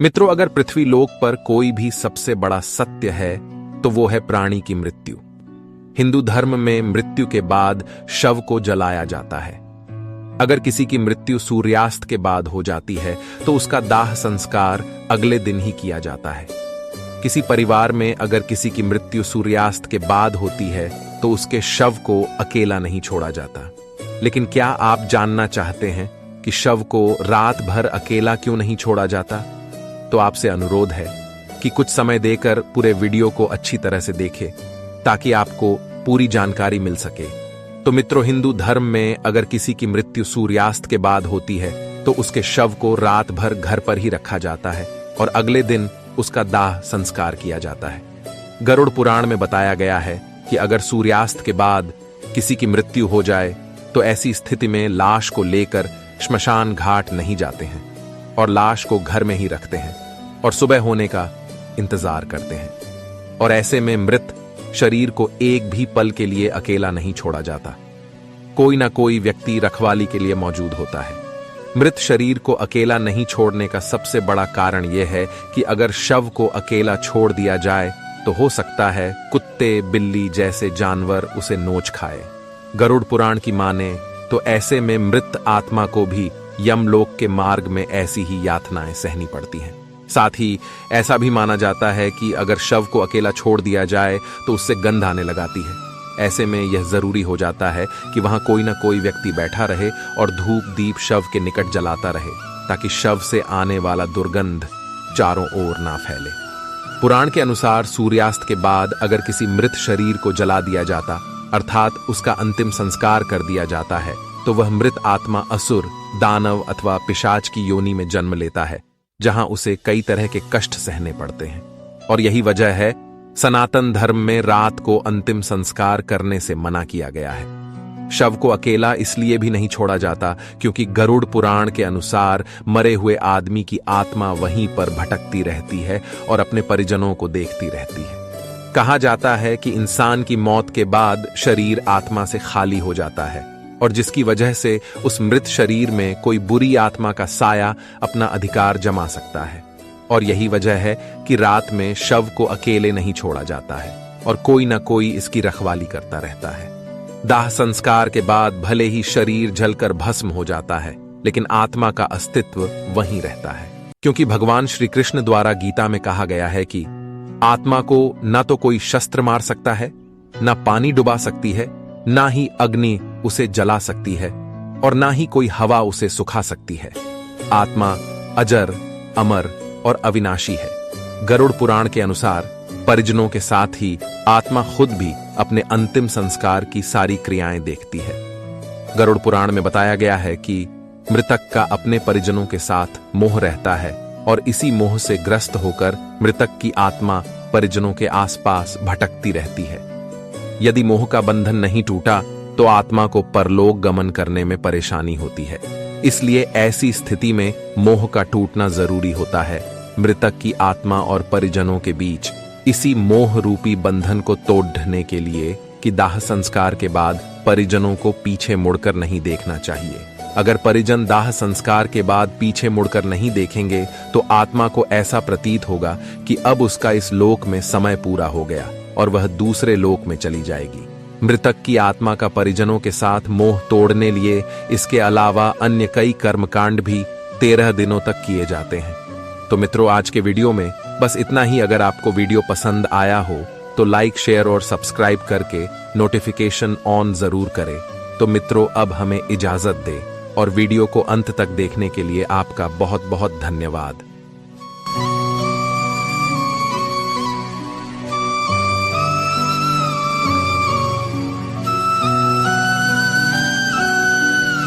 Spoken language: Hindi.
मित्रों, अगर पृथ्वी लोक पर कोई भी सबसे बड़ा सत्य है तो वो है प्राणी की मृत्यु। हिंदू धर्म में मृत्यु के बाद शव को जलाया जाता है। अगर किसी की मृत्यु सूर्यास्त के बाद हो जाती है तो उसका दाह संस्कार अगले दिन ही किया जाता है। किसी परिवार में अगर किसी की मृत्यु सूर्यास्त के बाद होती है तो उसके शव को अकेला नहीं छोड़ा जाता। लेकिन क्या आप जानना चाहते हैं कि शव को रात भर अकेला क्यों नहीं छोड़ा जाता? तो आपसे अनुरोध है कि कुछ समय देकर पूरे वीडियो को अच्छी तरह से देखें ताकि आपको पूरी जानकारी मिल सके। तो मित्रों, हिंदू धर्म में अगर किसी की मृत्यु सूर्यास्त के बाद होती है तो उसके शव को रात भर घर पर ही रखा जाता है और अगले दिन उसका दाह संस्कार किया जाता है। गरुड़ पुराण में बताया गया है कि अगर सूर्यास्त के बाद किसी की मृत्यु हो जाए तो ऐसी स्थिति में लाश को लेकर श्मशान घाट नहीं जाते हैं और लाश को घर में ही रखते हैं और सुबह होने का इंतजार करते हैं। और ऐसे में मृत शरीर को एक भी पल के लिए अकेला नहीं छोड़ा जाता। कोई ना कोई व्यक्ति रखवाली के लिए मौजूद होता है। मृत शरीर को अकेला नहीं छोड़ने का सबसे बड़ा कारण यह है कि अगर शव को अकेला छोड़ दिया जाए तो हो सकता है कुत्ते बिल्ली जैसे जानवर उसे नोच खाए। गरुड़ पुराण की माने तो ऐसे में मृत आत्मा को भी यमलोक के मार्ग में ऐसी ही यातनाएं सहनी पड़ती हैं। साथ ही ऐसा भी माना जाता है कि अगर शव को अकेला छोड़ दिया जाए तो उससे गंध आने लगाती है। ऐसे में यह जरूरी हो जाता है कि वहां कोई ना कोई व्यक्ति बैठा रहे और धूप दीप शव के निकट जलाता रहे ताकि शव से आने वाला दुर्गंध चारों ओर ना फैले। पुराण के अनुसार सूर्यास्त के बाद अगर किसी मृत शरीर को जला दिया जाता अर्थात उसका अंतिम संस्कार कर दिया जाता है तो वह मृत आत्मा असुर, दानव अथवा पिशाच की योनि में जन्म लेता है जहां उसे कई तरह के कष्ट सहने पड़ते हैं। और यही वजह है सनातन धर्म में रात को अंतिम संस्कार करने से मना किया गया है। शव को अकेला इसलिए भी नहीं छोड़ा जाता क्योंकि गरुड़ पुराण के अनुसार मरे हुए आदमी की आत्मा वहीं पर भटकती रहती है और अपने परिजनों को देखती रहती है। कहा जाता है कि इंसान की मौत के बाद शरीर आत्मा से खाली हो जाता है और जिसकी वजह से उस मृत शरीर में कोई बुरी आत्मा का साया अपना अधिकार जमा सकता है। और यही वजह है कि रात में शव को अकेले नहीं छोड़ा जाता है और कोई ना कोई इसकी रखवाली करता रहता है। दाह संस्कार के बाद भले ही शरीर जलकर भस्म हो जाता है लेकिन आत्मा का अस्तित्व वहीं रहता है, क्योंकि भगवान श्री कृष्ण द्वारा गीता में कहा गया है कि आत्मा को न तो कोई शस्त्र मार सकता है, न पानी डुबा सकती है, ना ही अग्नि उसे जला सकती है और ना ही कोई हवा उसे सुखा सकती है। आत्मा अजर, अमर और अविनाशी है। गरुड़ पुराण के अनुसार परिजनों के साथ ही आत्मा खुद भी अपने अंतिम संस्कार की सारी क्रियाएं देखती है। गरुड़ पुराण में बताया गया है कि मृतक का अपने परिजनों के साथ मोह रहता है और इसी मोह से ग्रस्त होकर मृतक की आत्मा परिजनों के आसपास भटकती रहती है। यदि मोह का बंधन नहीं टूटा तो आत्मा को परलोक गमन करने में परेशानी होती है। इसलिए ऐसी स्थिति में मोह का टूटना जरूरी होता है। मृतक की आत्मा और परिजनों के बीच इसी मोह रूपी बंधन को तोड़ने के लिए कि दाह संस्कार के बाद परिजनों को पीछे मुड़कर नहीं देखना चाहिए। अगर परिजन दाह संस्कार के बाद पीछे मुड़कर नहीं देखेंगे तो आत्मा को ऐसा प्रतीत होगा कि अब उसका इस लोक में समय पूरा हो गया और वह दूसरे लोक में चली जाएगी। मृतक की आत्मा का परिजनों के साथ मोह तोड़ने लिए इसके अलावा अन्य कई कर्मकांड भी 13 दिनों तक किए जाते हैं। तो मित्रों, आज के वीडियो में बस इतना ही। अगर आपको वीडियो पसंद आया हो तो लाइक, शेयर और सब्सक्राइब करके नोटिफिकेशन ऑन जरूर करें। तो मित्रों, अब हमें इजाजत दें और वीडियो को अंत तक देखने के लिए आपका बहुत बहुत धन्यवाद।